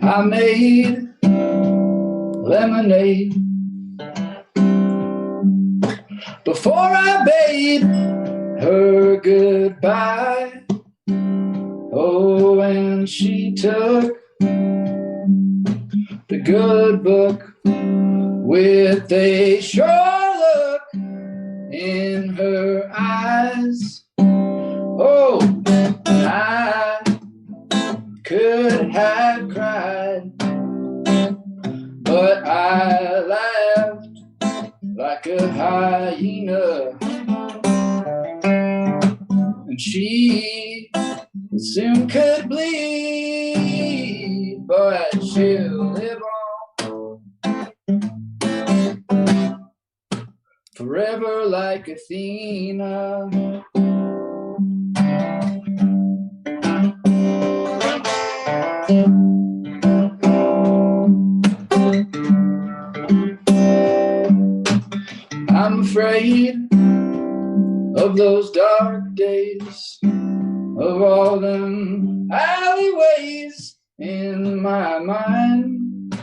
I made lemonade before I bade her goodbye. Oh, and she took the good book with a sure look in her eyes. Oh, I could have cried, but I laughed like a hyena, and she soon could bleed, but she'll live on forever like Athena. I'm afraid of those dark days, of all them alleyways in my mind.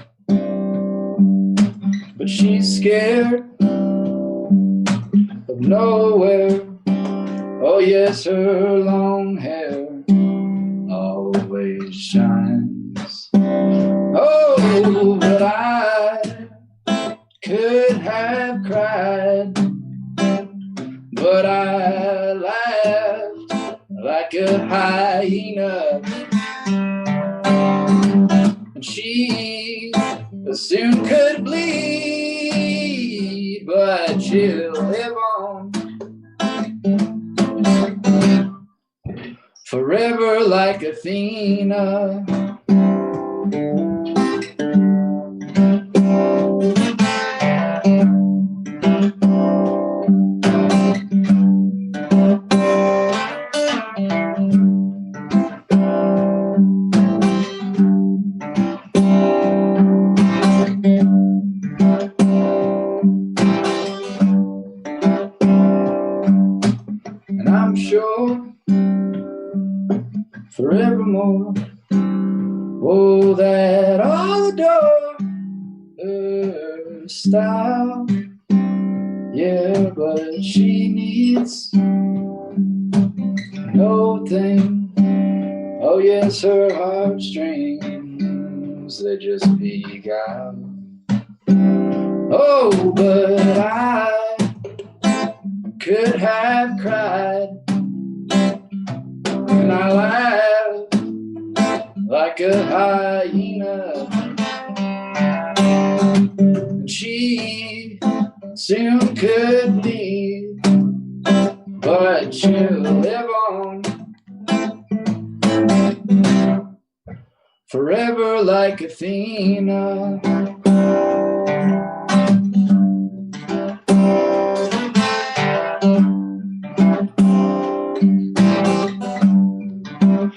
But she's scared of nowhere. Oh yes, her long hair always always shines. Oh, but I could have cried, but I laughed like a hyena. And she soon could bleed, but she'll live on forever like Athena. And I'm sure forevermore, oh, that all adore her style. Yeah, but she needs no thing. Oh yes, her heartstrings, they just beguile. Oh, but I could have cried, and I laughed like a hyena. And she soon could be, but she'll live on forever like Athena.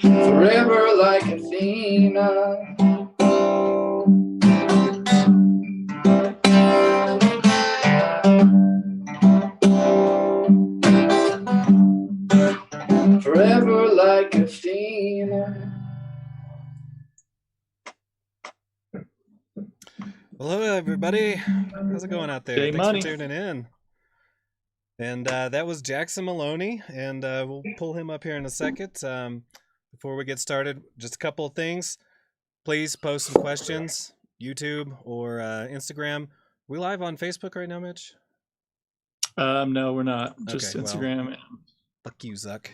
Forever like Athena. Forever like Athena. Well, hello, everybody. How's it going out there? Thanks for tuning in. And that was Jackson Maloney, and we'll pull him up here in a second. Before we get started, just a couple of things. Please post some questions, YouTube or Instagram. We live on Facebook right now, Mitch? No, we're not. Just Okay, Instagram. Well, fuck you, Zuck.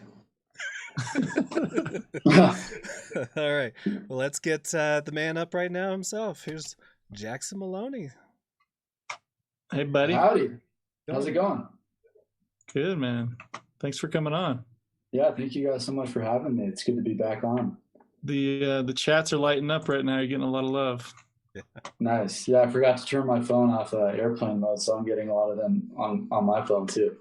All right. Well, let's get the man up right now himself. Here's Jackson Maloney. Hey, buddy. Howdy. How's it going? Good, man. Thanks for coming on. Yeah, thank you guys so much for having me. It's good to be back on. The chats are lighting up right now. You're getting a lot of love. Nice. Yeah, I forgot to turn my phone off airplane mode, so I'm getting a lot of them on my phone too.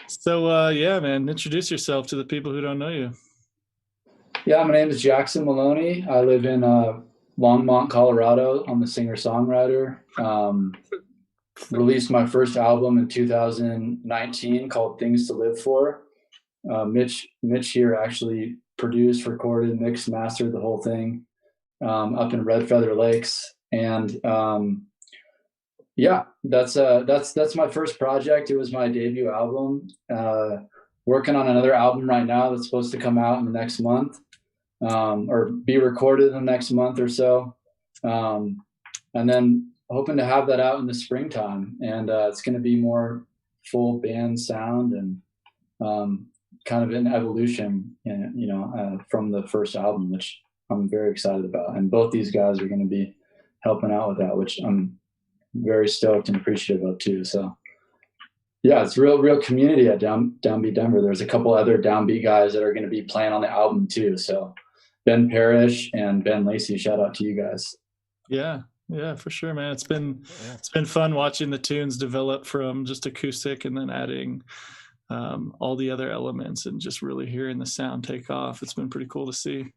So, yeah, man, introduce yourself to the people who don't know you. Yeah, my name is Jackson Maloney. I live in Longmont, Colorado. I'm a singer-songwriter. Released my first album in 2019 called Things to Live For. Mitch here actually produced, recorded, mixed, mastered the whole thing up in Red Feather Lakes. And yeah, that's my first project. It was my debut album. Working on another album right now that's supposed to come out in the next month, or be recorded in the next month or so. And then hoping to have that out in the springtime. And it's going to be more full band sound and kind of an evolution, from the first album, which I'm very excited about. And both these guys are going to be helping out with that, which I'm very stoked and appreciative of too. So yeah, it's real community at DownBeat Denver. There's a couple other DownBeat guys that are going to be playing on the album too. So Ben Parrish and Ben Lacey, shout out to you guys. Yeah, for sure, man. It's been fun watching the tunes develop from just acoustic and then adding all the other elements and just really hearing the sound take off. It's been pretty cool to see.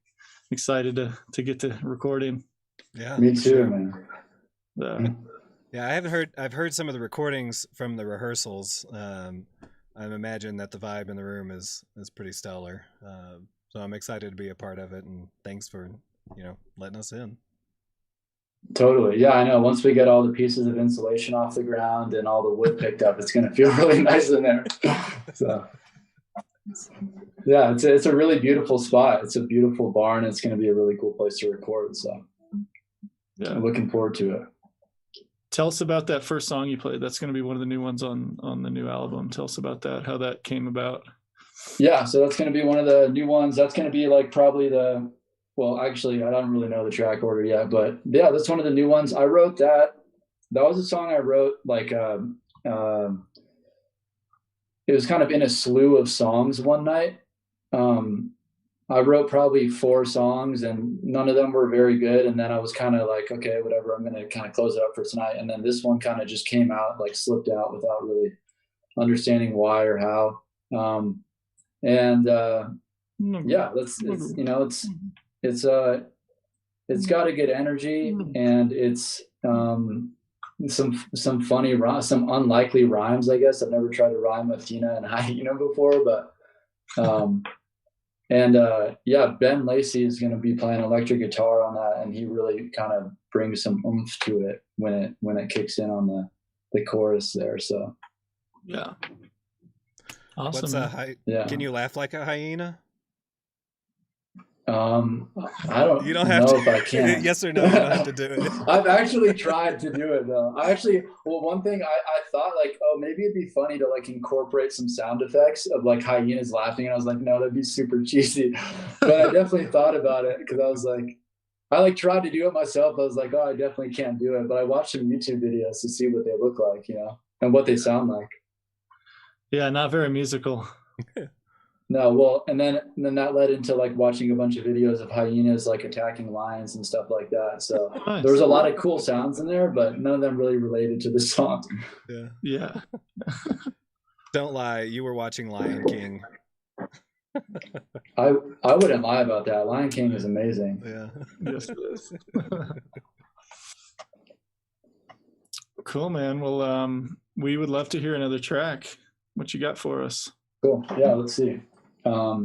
Excited to get to recording. Yeah, me too, man. Yeah, I've heard some of the recordings from the rehearsals. I imagine that the vibe in the room is pretty stellar. So I'm excited to be a part of it, and thanks for letting us in. Totally. Yeah, I know. Once we get all the pieces of insulation off the ground and all the wood picked up, it's going to feel really nice in there. So Yeah, it's a really beautiful spot. It's a beautiful barn. It's going to be a really cool place to record. So yeah, I'm looking forward to it. Tell us about that first song you played. That's going to be one of the new ones on the new album. Tell us about that, how that came about. Yeah, so that's going to be one of the new ones. That's going to be like probably actually, I don't really know the track order yet, but yeah, that's one of the new ones. I wrote that. That was a song I wrote like it was kind of in a slew of songs one night. I wrote probably 4 songs and none of them were very good. And then I was kind of like, okay, whatever, I'm going to kind of close it up for tonight. And then this one kind of just came out, like slipped out without really understanding why or how. Yeah, it's got a good energy, and it's some funny some unlikely rhymes, I guess. I've never tried to rhyme Athena and hyena before, but Ben Lacey is going to be playing electric guitar on that, and he really kind of brings some oomph to it when it kicks in on the chorus there. So yeah, awesome. What's Can you laugh like a hyena? I don't. You don't have know to. If I can. Yes or no? You don't have to do it. I've actually tried to do it though. One thing I thought like, oh, maybe it'd be funny to like incorporate some sound effects of like hyenas laughing, and I was like, no, that'd be super cheesy. But I definitely thought about it because I was like, I like tried to do it myself. I was like, oh, I definitely can't do it. But I watched some YouTube videos to see what they look like, and what they sound like. Yeah, not very musical. No, well, and then that led into like watching a bunch of videos of hyenas like attacking lions and stuff like that. So nice. There was a lot of cool sounds in there, but none of them really related to the song. Yeah. Don't lie, you were watching Lion King. I wouldn't lie about that. Lion King is amazing. Yeah. Yes, it is. Cool, man. Well, we would love to hear another track. What you got for us? Cool. Yeah, let's see. I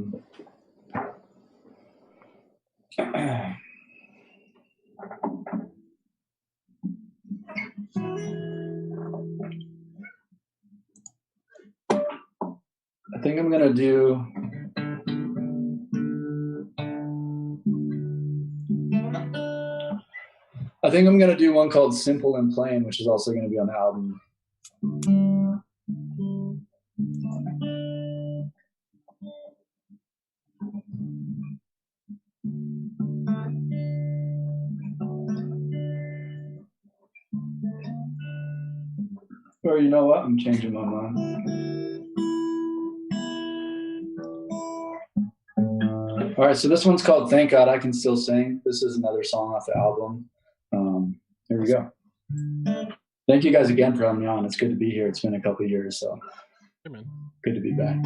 think I'm gonna do one called Simple and Plain, which is also gonna be on the album. Or you know what? I'm changing my mind. All right, so this one's called Thank God I Can Still Sing. This is another song off the album. Here we go. Thank you guys again for having me on. It's good to be here. It's been a couple of years, so good to be back.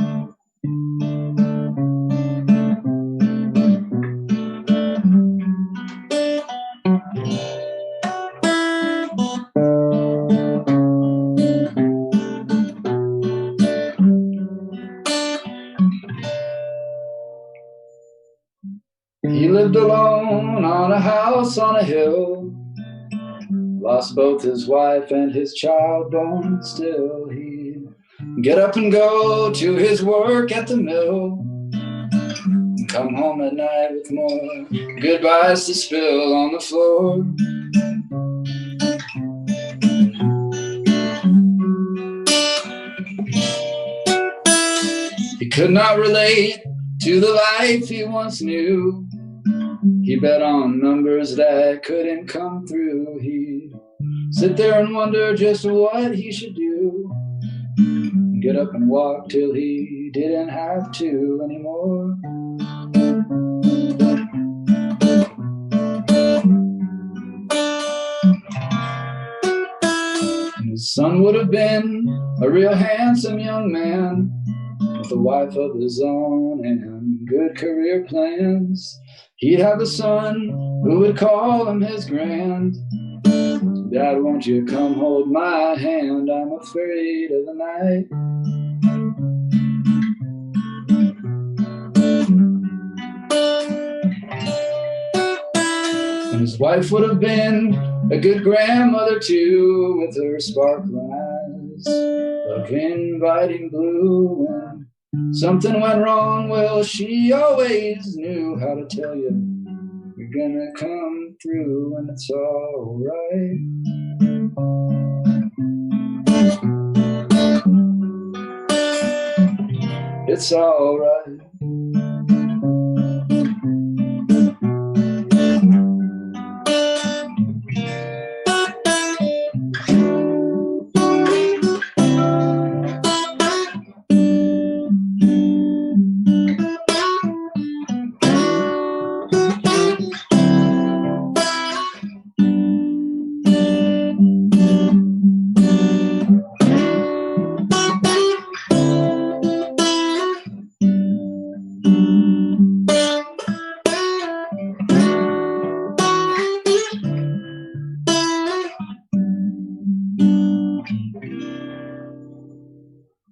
He lived alone on a house on a hill, lost both his wife and his child born still. He'd get up and go to his work at the mill, and come home at night with more goodbyes to spill on the floor. He could not relate to the life he once knew. He bet on numbers that couldn't come through. He'd sit there and wonder just what he should do. Get up and walk till he didn't have to anymore. And his son would have been a real handsome young man, with a wife of his own and good career plans. He'd have a son who would call him his grand. Dad, won't you come hold my hand? I'm afraid of the night. And his wife would have been a good grandmother too, with her sparkling eyes of inviting blue. And Something went wrong, well, she always knew how to tell you. You're gonna come through and it's all right. It's all right.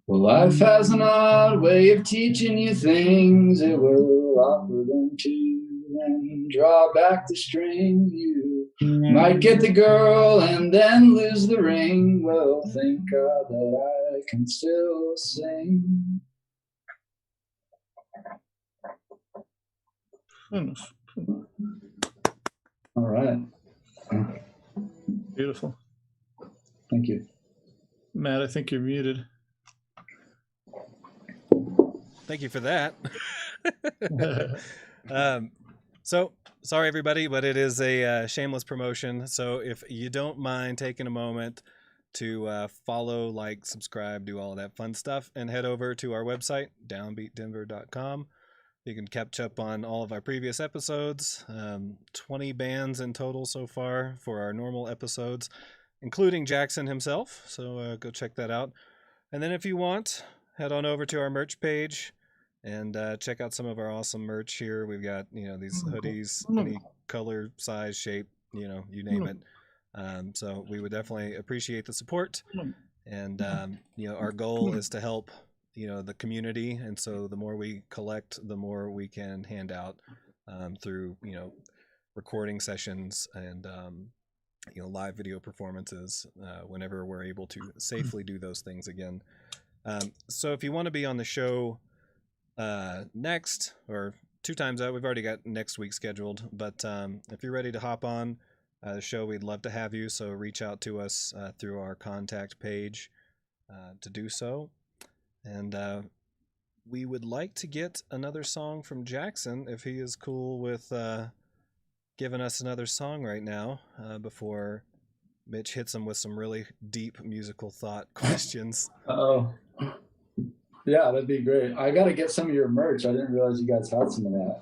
Well, life has an odd way of teaching you things. It will offer them to you and draw back the string. You might get the girl and then lose the ring. Well, thank God that I can still sing. All right. Beautiful. Thank you. Matt, I think you're muted. Thank you for that. So sorry everybody, but it is a shameless promotion. So if you don't mind taking a moment to follow, like, subscribe, do all of that fun stuff, and head over to our website, downbeatdenver.com. You can catch up on all of our previous episodes, 20 bands in total so far for our normal episodes, including Jackson himself. So go check that out. And then if you want, head on over to our merch page and check out some of our awesome merch here. We've got, these hoodies, any color, size, shape, you name it. So we would definitely appreciate the support. And, our goal is to help, the community. And so the more we collect, the more we can hand out through, recording sessions and, live video performances whenever we're able to safely do those things again. So if you want to be on the show next or 2 times out, we've already got next week scheduled, but if you're ready to hop on the show, we'd love to have you. So reach out to us through our contact page to do so. And we would like to get another song from Jackson if he is cool with giving us another song right now before Mitch hits him with some really deep musical thought questions. Oh, yeah, that'd be great. I got to get some of your merch. I didn't realize you guys had some of that.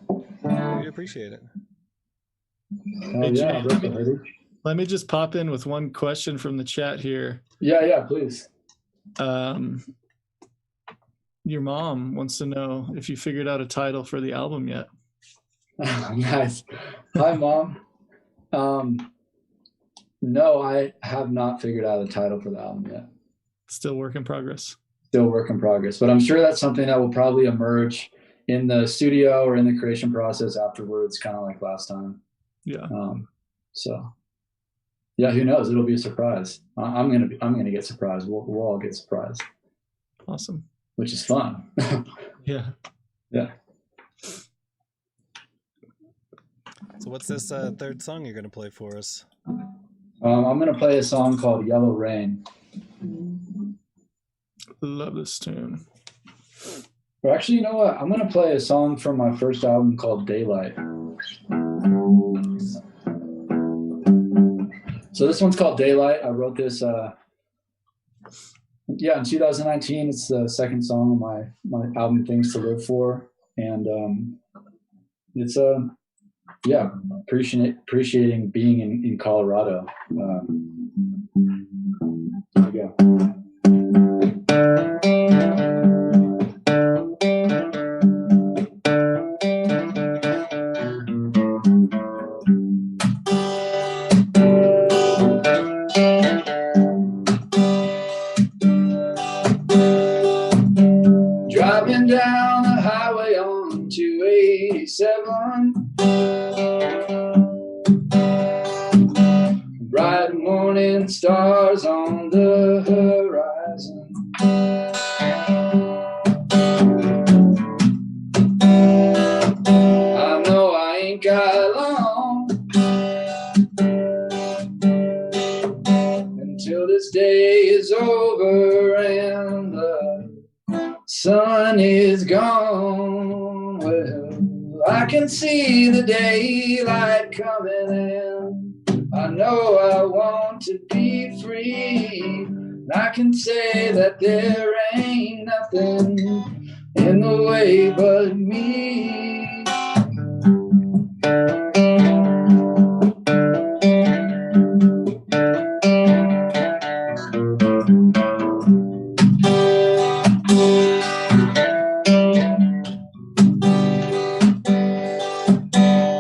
We appreciate it. Oh, yeah, let me just pop in with one question from the chat here. Yeah, please. Your mom wants to know if you figured out a title for the album yet. Nice. Hi, Mom. No, I have not figured out a title for the album yet. Still work in progress. Still work in progress, but I'm sure that's something that will probably emerge in the studio or in the creation process afterwards, kind of like last time. Yeah. So, yeah, who knows? It'll be a surprise. I'm gonna get surprised. We'll all get surprised. Awesome. Which is fun. Yeah. Yeah. So what's this third song you're going to play for us? I'm going to play a song called Yellow Rain. Love this tune. Or actually, you know what? I'm going to play a song from my first album called Daylight. So this one's called Daylight. I wrote this in 2019. It's the second song on my album Things to Live For. And it's appreciating being in Colorado. Here we go. Driving down the highway on 287. Bright morning stars on the horizon. is gone. Well, I can see the daylight coming in. I know I want to be free. I can say that there ain't nothing in the way but me.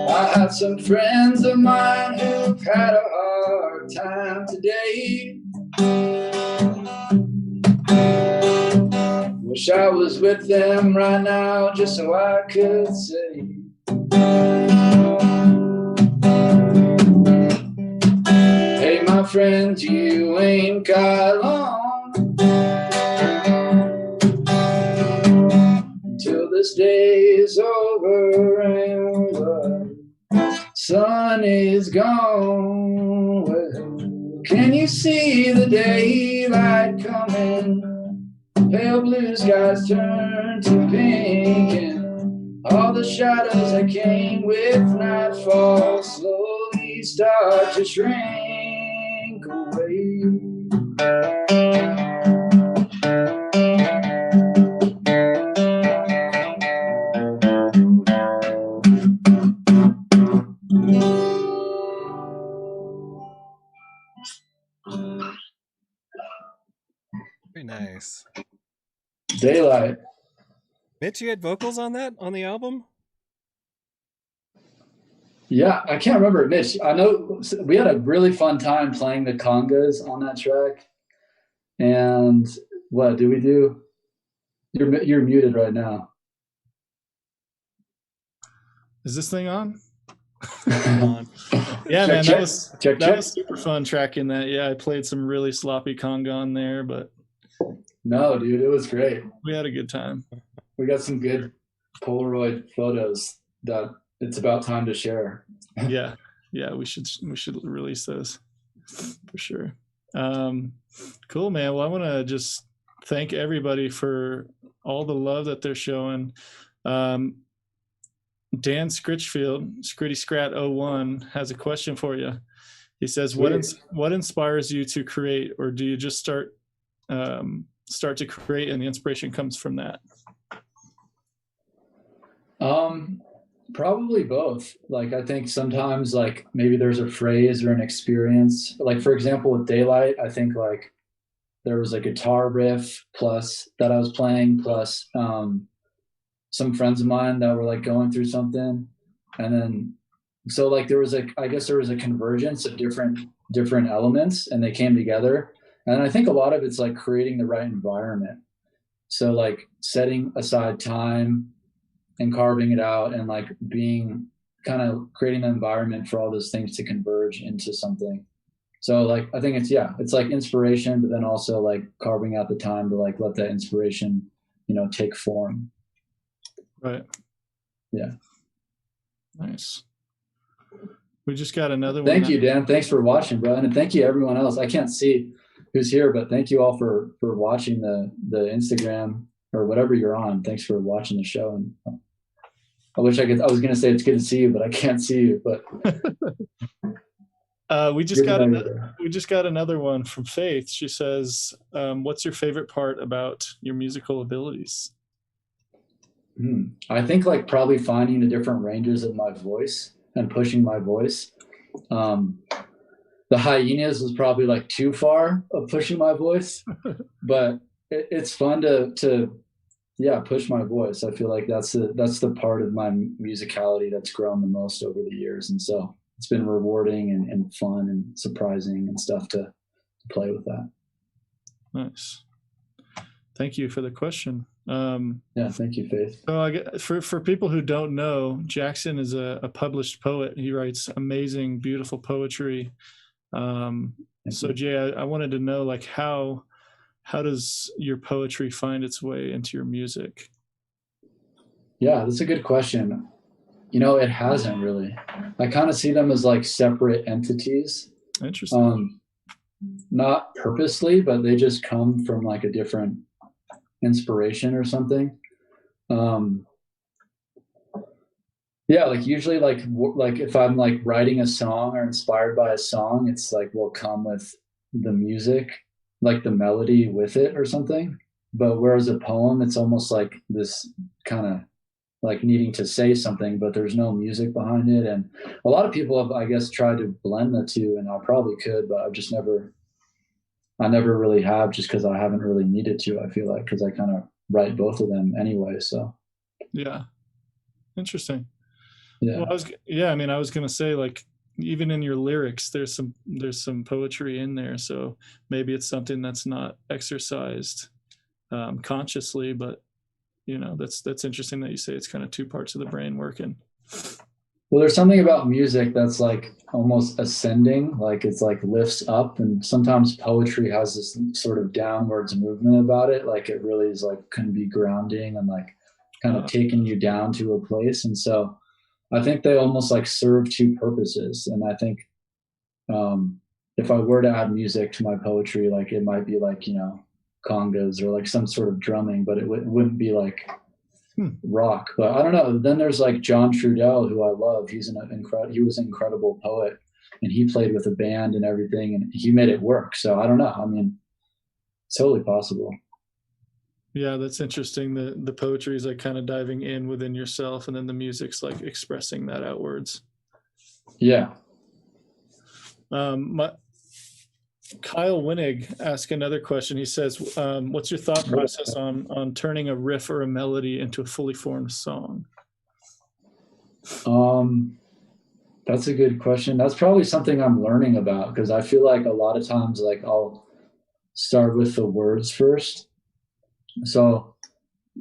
I have some friends of mine who've had a hard time today. Wish I was with them right now just so I could say, hey, my friends, you ain't got long until this day is over and the sun is gone. Well, can you see the daylight coming? Pale blue skies turn to pink, and all the shadows that came with nightfall slowly start to shrink away. Very nice. Daylight. Mitch, you had vocals on that, on the album? Yeah, I can't remember, Mitch. I know we had a really fun time playing the congas on that track. And what did we do? You're muted right now. Is this thing on? On. Yeah, man, check, that was super fun tracking that. Yeah, I played some really sloppy conga on there, but no, dude, it was great. We had a good time. We got some good Polaroid photos that it's about time to share. Yeah, we should release those for sure. Cool, man. Well, I want to just thank everybody for all the love that they're showing. Dan Scritchfield, Scritty Scrat 01, has a question for you. He says, what inspires you to create, or do you just start to create and the inspiration comes from that? Probably both. Like, I think sometimes like maybe there's a phrase or an experience. Like, for example, with Daylight, I think like there was a guitar riff plus that I was playing plus some friends of mine that were like going through something. And then, so like there was I guess there was a convergence of different elements and they came together. And I think a lot of it's like creating the right environment. So like setting aside time and carving it out and like being kind of creating an environment for all those things to converge into something. So like, I think it's like inspiration, but then also like carving out the time to like let that inspiration, take form. Right. Yeah. Nice. We just got another one. Thank you, Dan. Thanks for watching, bro. And thank you everyone else. I can't see who's here, but thank you all for watching the Instagram or whatever you're on. Thanks for watching the show. And I wish I was going to say it's good to see you, but I can't see you, but we just got another one from Faith. She says, what's your favorite part about your musical abilities? I think like probably finding the different ranges of my voice and pushing my voice. The hyenas was probably like too far of pushing my voice, but it's fun to push my voice. I feel like that's the part of my musicality that's grown the most over the years. And so it's been rewarding and fun and surprising and stuff to play with that. Nice. Thank you for the question. Thank you, Faith. So for people who don't know, Jackson is a published poet. He writes amazing, beautiful poetry. So Jay, I wanted to know, like, how does your poetry find its way into your music? Yeah, that's a good question. It hasn't really. I kind of see them as like separate entities. Interesting. Not purposely, but they just come from like a different inspiration or something. Um, yeah, like usually like if I'm like writing a song or inspired by a song, it's like will come with the music, like the melody with it or something. But whereas a poem, it's almost like this kind of like needing to say something, but there's no music behind it. And a lot of people have, I guess, tried to blend the two, and I probably could, but I never really have, just because I haven't really needed to. I feel like because I kind of write both of them anyway. So yeah, interesting. yeah. Well, I mean, I was gonna say, like, even in your lyrics, there's some poetry in there. So maybe it's something that's not exercised consciously, but that's interesting that you say it's kind of two parts of the brain working. Well, there's something about music that's like almost ascending, like it's like lifts up, and sometimes poetry has this sort of downwards movement about it. Like it really is like can be grounding and like kind of taking you down to a place. And so I think they almost like serve two purposes. And I think if I were to add music to my poetry, like it might be like, congas or like some sort of drumming, but it wouldn't be like rock. But I don't know. Then there's like John Trudell, who I love. He was an incredible poet, and he played with a band and everything, and he made it work. So I don't know. I mean, it's totally possible. Yeah, that's interesting. The poetry is like kind of diving in within yourself, and then the music's like expressing that outwards. Yeah. Kyle Winnig asked another question. He says, what's your thought process on turning a riff or a melody into a fully formed song? That's a good question. That's probably something I'm learning about, because I feel like a lot of times, like I'll start with the words first. So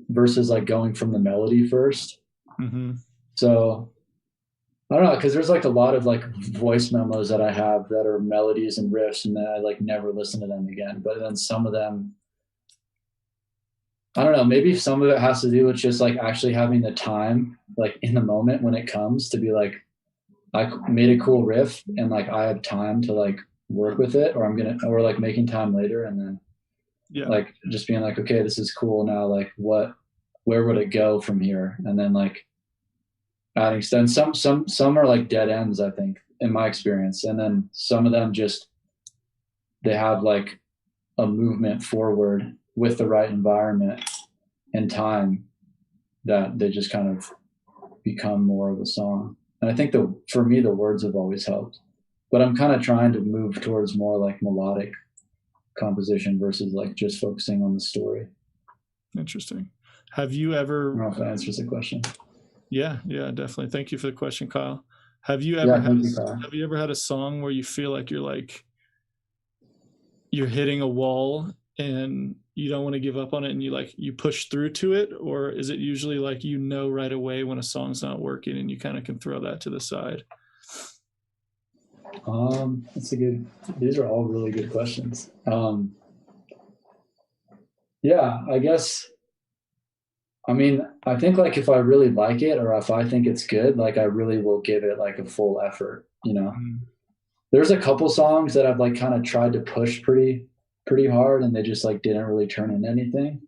versus like going from the melody first. Mm-hmm. So I don't know, because there's like a lot of like voice memos that I have that are melodies and riffs, and then I like never listen to them again. But then some of them, I don't know, maybe some of it has to do with just like actually having the time, like in the moment when it comes to be like, I made a cool riff and like I have time to like work with it, or like making time later, and then like just being like, okay, this is cool now. Like where would it go from here? And then like adding stuff. Some are like dead ends, I think, in my experience. And then some of them just, they have like a movement forward with the right environment and time that they just kind of become more of a song. And I think for me, the words have always helped, but I'm kind of trying to move towards more like melodic composition versus like just focusing on the story. Interesting. Have you ever, I don't know if that answers the question. Yeah, definitely. Thank you for the question, Kyle. Have you ever had a song where you feel like you're hitting a wall and you don't want to give up on it, and you push through to it? Or is it usually like right away when a song's not working and you kind of can throw that to the side? These are all really good questions. Yeah, I guess, I mean, I think like if I really like it, or if I think it's good, like I really will give it like a full effort, There's a couple songs that I've like kind of tried to push pretty hard, and they just like didn't really turn into anything.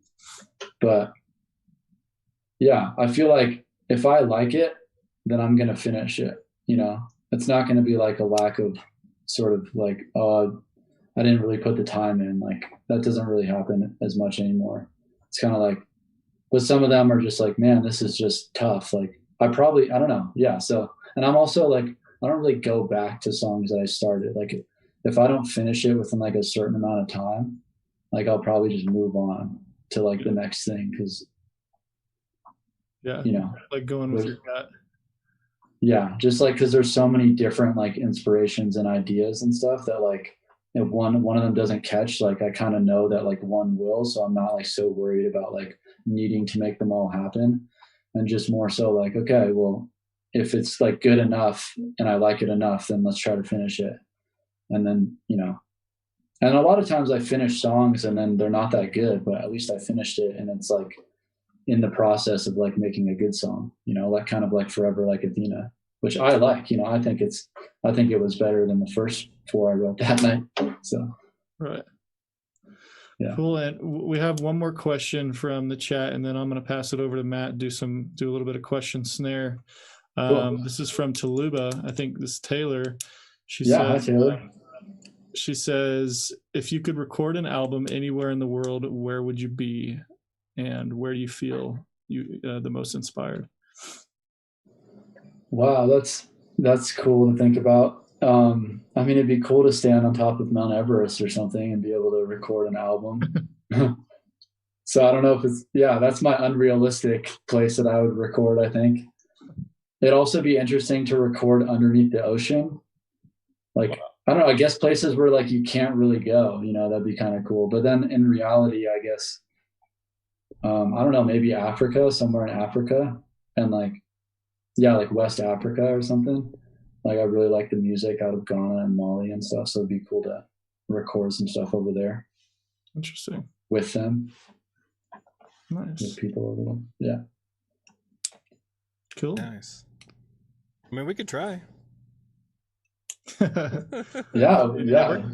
But yeah, I feel like if I like it, then I'm going to finish it. It's not going to be like a lack of sort of like, oh, I didn't really put the time in. Like that doesn't really happen as much anymore. It's kind of like, but some of them are just like, man, this is just tough. Like I don't know. Yeah. So, and I'm also like, I don't really go back to songs that I started. Like if I don't finish it within like a certain amount of time, like I'll probably just move on to like the next thing. Cause like going with your gut. Yeah. Just like, cause there's so many different like inspirations and ideas and stuff that like, if one of them doesn't catch, like I kind of know that like one will. So I'm not like so worried about like needing to make them all happen, and just more so like, okay, well, if it's like good enough and I like it enough, then let's try to finish it. And then, and a lot of times I finish songs and then they're not that good, but at least I finished it. And it's like in the process of like making a good song, like kind of like Forever Like Athena, which I like, I think it was better than the first 4 I wrote that night. So. Right. Yeah. Cool. And we have one more question from the chat, and then I'm going to pass it over to Matt, do a little bit of question snare. Cool. This is from Taluba. I think this is Taylor. Hi, Taylor. She says, if you could record an album anywhere in the world, where would you be, and where do you feel the most inspired? Wow, that's cool to think about. I mean, it'd be cool to stand on top of Mount Everest or something and be able to record an album. So I don't know if that's my unrealistic place that I would record, I think. It'd also be interesting to record underneath the ocean. Like, I don't know, I guess places where like you can't really go, that'd be kind of cool. But then in reality, I guess, I don't know, maybe Africa, somewhere in Africa, and like West Africa or something. Like I really like the music out of Ghana and Mali and stuff, so it'd be cool to record some stuff over there. Interesting. With them. Nice. With people over there. Yeah. Cool. Nice. I mean, we could try. yeah.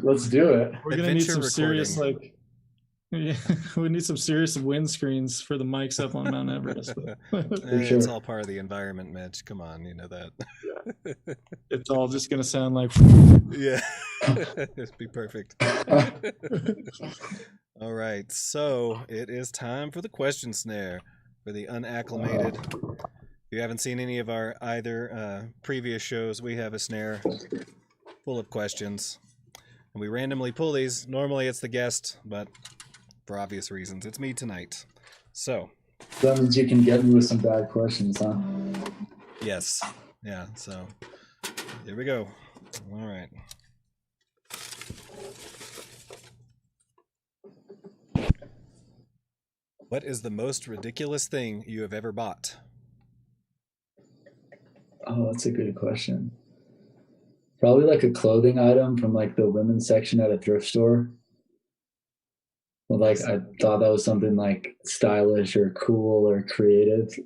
Let's do it. We're gonna need some serious we need some serious windscreens for the mics up on Mount Everest. It's all part of the environment, Mitch. Come on, you know that. Yeah. It's all just gonna sound like yeah. It'd be perfect. All right, so it is time for the question snare for the unacclimated. If you haven't seen any of our previous shows, we have a snare full of questions, and we randomly pull these. Normally it's the guest, but for obvious reasons, it's me tonight. So that means you can get me with some bad questions, huh? Yes. Yeah, so here we go. All right. What is the most ridiculous thing you have ever bought? Oh, that's a good question. Probably like a clothing item from like the women's section at a thrift store. Well, like I thought that was something like stylish or cool or creative.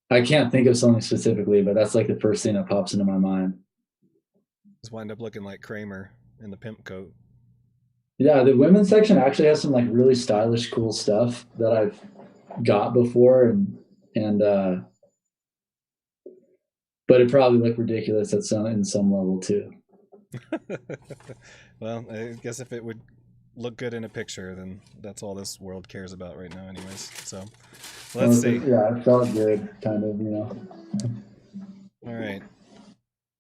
I can't think of something specifically, but that's like the first thing that pops into my mind. Just wind up looking like Kramer in the pimp coat. Yeah, the women's section actually has some like really stylish, cool stuff that I've got before, and but it probably looked ridiculous in some level too. Well, I guess if it would look good in a picture, then that's all this world cares about right now anyways. So let's see. Yeah, it felt good, kind of, All right.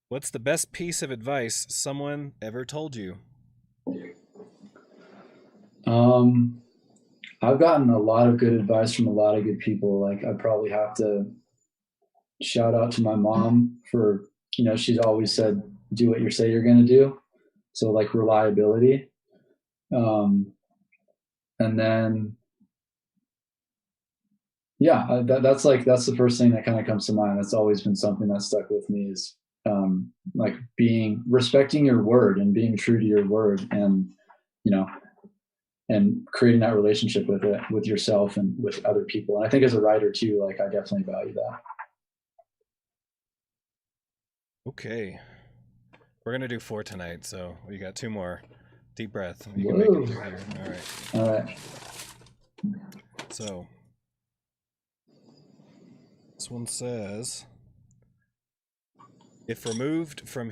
What's the best piece of advice someone ever told you? I've gotten a lot of good advice from a lot of good people. Like I probably have to shout out to my mom for, she's always said, do what you say you're going to do. So like reliability. And then, that's the first thing that kind of comes to mind. That's always been something that stuck with me is, like respecting your word and being true to your word, and, and creating that relationship with yourself and with other people. And I think as a writer too, like I definitely value that. Okay. We're going to do 4 tonight. So we got 2 more. Deep breath. You can make it through here. All right. So this one says, if removed from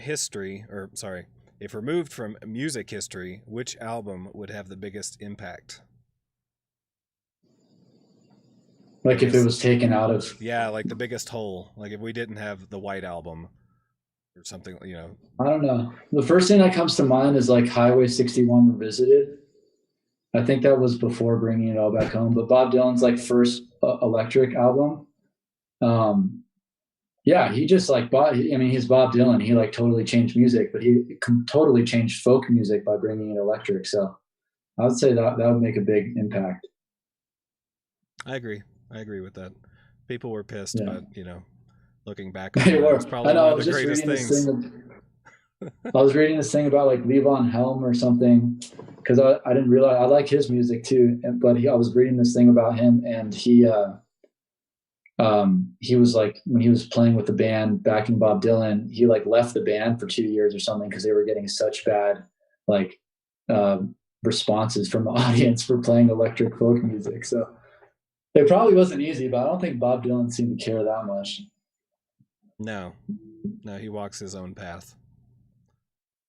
music history, which album would have the biggest impact? Like if it was taken out of... Yeah, like the biggest hole. Like if we didn't have the White Album or something, I don't know. The first thing that comes to mind is like Highway 61 Revisited. I think that was before Bringing It All Back Home, but Bob Dylan's like first electric album. Yeah, he just like he's Bob Dylan. He like totally changed music, but he totally changed folk music by bringing it electric. So I would say that would make a big impact. I agree with that. People were pissed, but looking back, they were. It's probably one of the greatest things. I was reading this thing about like Levon Helm or something, because I didn't realize I like his music too. But I was reading this thing about him, and he was like, when he was playing with the band backing Bob Dylan, he like left the band for 2 years or something because they were getting such bad like responses from the audience for playing electric folk music. So it probably wasn't easy, but I don't think Bob Dylan seemed to care that much. No, he walks his own path.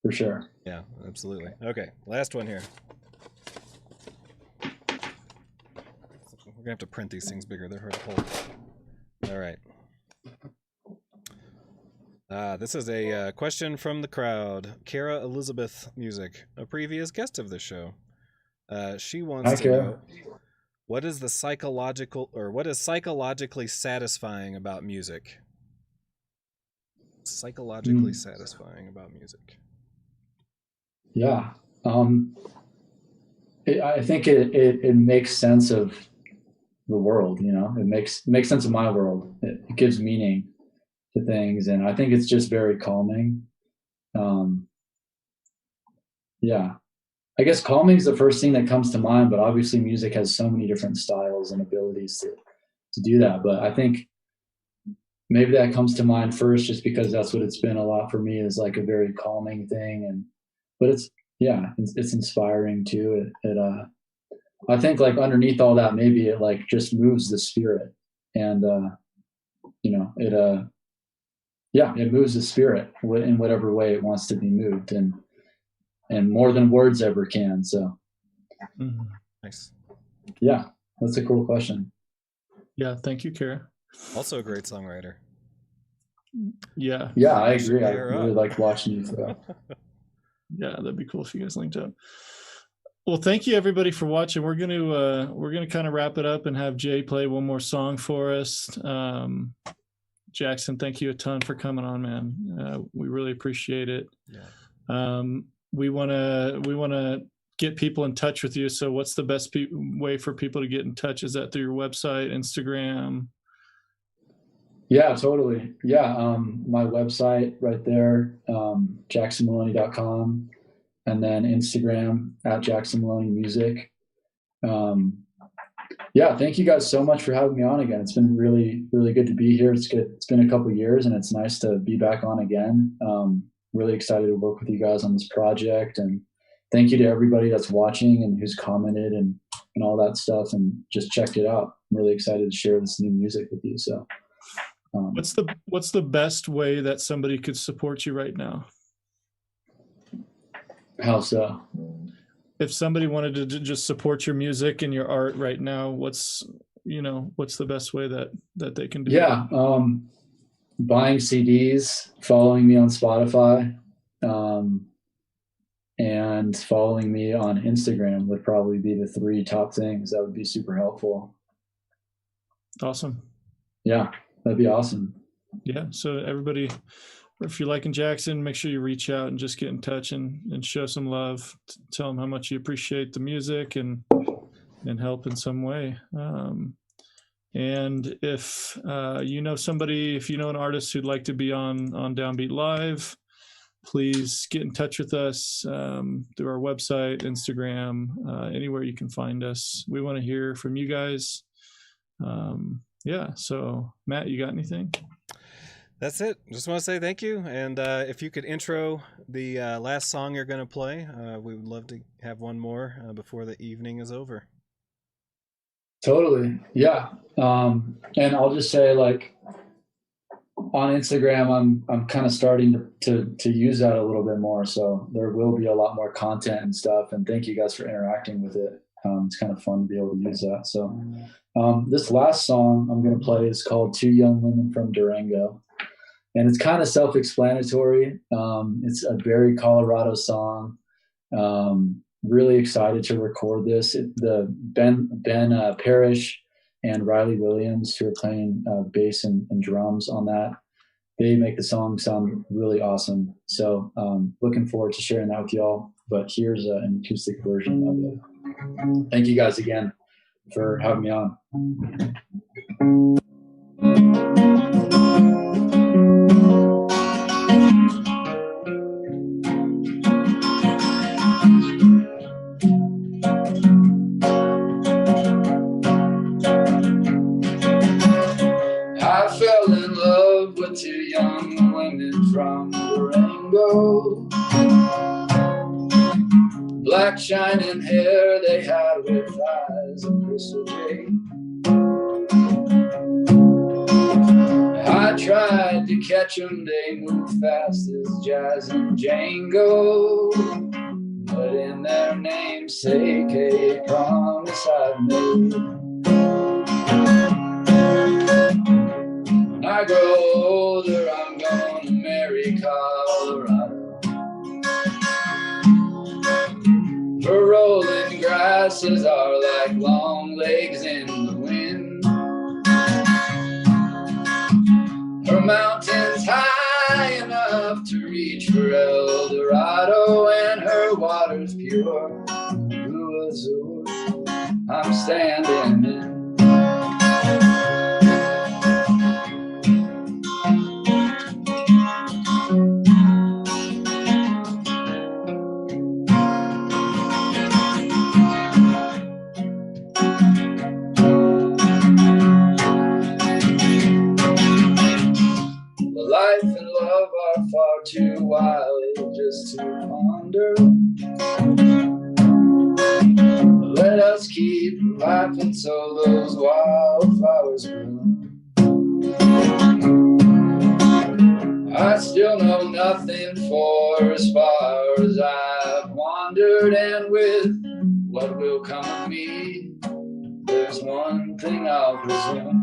For sure. Yeah, absolutely. Okay, last one here. We're gonna have to print these things bigger. They're hard to hold. All right. This is a question from the crowd. Kara Elizabeth Music, a previous guest of the show. She wants to know, what is psychologically satisfying about music? Psychologically satisfying about music. Yeah. I think it makes sense of the world, you know. It makes sense of my world. It gives meaning to things, and I think it's just very calming. Yeah. I guess calming is the first thing that comes to mind, but obviously music has so many different styles and abilities to do that. But I think maybe that comes to mind first, just because that's what it's been a lot for me, is like a very calming thing. But it's inspiring too. I think like underneath all that, maybe it like just moves the spirit, and it moves the spirit in whatever way it wants to be moved, and more than words ever can. So nice. Yeah, that's a cool question. Yeah, thank you, Kara. Also a great songwriter. Yeah, I agree. I really like watching you throw. Yeah, that'd be cool if you guys linked up. Well, thank you everybody for watching. We're gonna kind of wrap it up and have Jay play one more song for us. Jackson, thank you a ton for coming on, man. We really appreciate it. Yeah. We wanna get people in touch with you. So, what's the best way for people to get in touch? Is that through your website, Instagram? Yeah, totally. Yeah, my website right there, jacksonmaloney.com, and then Instagram @JacksonMaloneyMusic. Yeah, thank you guys so much for having me on again. It's been really, really good to be here. It's good. It's been a couple of years, and it's nice to be back on again. Really excited to work with you guys on this project, and thank you to everybody that's watching and who's commented and all that stuff and just checked it out. I'm really excited to share this new music with you. So. What's the best way that somebody could support you right now? How so? If somebody wanted to just support your music and your art right now, what's the best way that they can do that? Buying CDs, following me on Spotify, and following me on Instagram would probably be the 3 top things that would be super helpful. Awesome. Yeah. That'd be awesome. Yeah. So everybody, if you're liking Jackson, make sure you reach out and just get in touch and show some love. Tell them how much you appreciate the music and help in some way. And if you know somebody, if you know an artist who'd like to be on DownBeat Live, please get in touch with us through our website, Instagram, anywhere you can find us. We want to hear from you guys. Yeah. So Matt, you got anything? That's it. Just want to say thank you. And if you could intro the last song you're going to play, we would love to have one more before the evening is over. Totally. Yeah. And I'll just say, like, on Instagram, I'm kind of starting to use that a little bit more. So there will be a lot more content and stuff. And thank you guys for interacting with it. It's kind of fun to be able to use that. So this last song I'm going to play is called 2 Young Women from Durango. And it's kind of self-explanatory. It's a very Colorado song. Really excited to record this. Ben Parrish and Riley Williams, who are playing bass and drums on that, they make the song sound really awesome. So looking forward to sharing that with y'all. But here's an acoustic version of it. Thank you guys again for having me on. I fell in love with 2 young women from Durango. Black shining hair they had with eyes of crystal jade. I tried to catch 'em, they move fast as jazz and Django, but in their namesake a promise I've made. When I grow older, I'm gonna marry Colorado. Her rolling grasses are like long legs in the wind. Her mountains high enough to reach for El Dorado, and her water's pure blue azure. I'm standing in. Life and love are far too wild just to ponder. Let us keep laughing so those wildflowers bloom. I still know nothing, for as far as I've wandered, and with what will come of me, there's one thing I'll presume.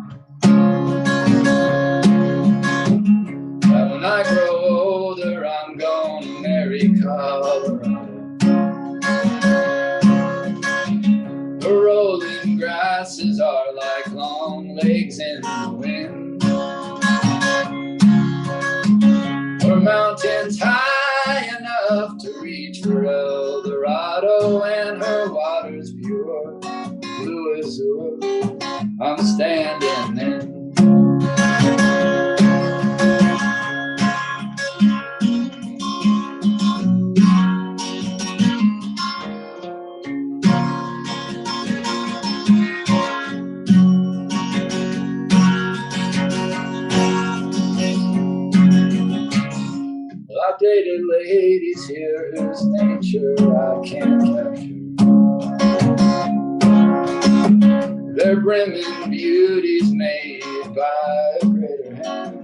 When I grow older, I'm gonna marry Colorado. The rolling grasses are like long legs in the wind. Her mountains high enough to reach for El Dorado, and her water's pure blue azure. I'm standing in. I've dated ladies here whose nature I can't capture. They're brimming beauties made by a greater hand.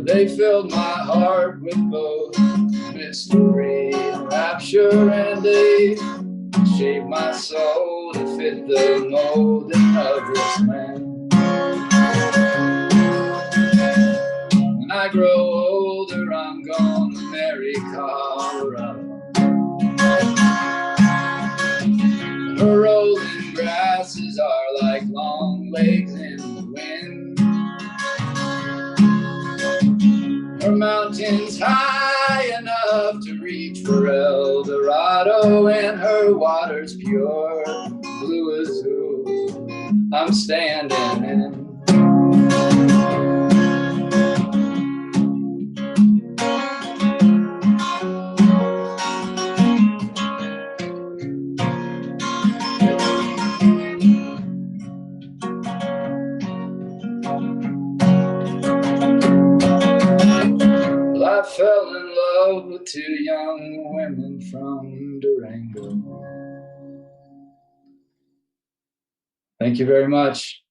They filled my heart with both mystery and rapture, and they shaped my soul to fit the molding of this land. When I grow older, I'm gonna marry Colorado. Her rolling grasses are like long legs in the wind. Her mountains high enough to reach for El Dorado, and her water's pure blue azure. I'm standing in. I fell in love with two young women from Durango. Thank you very much.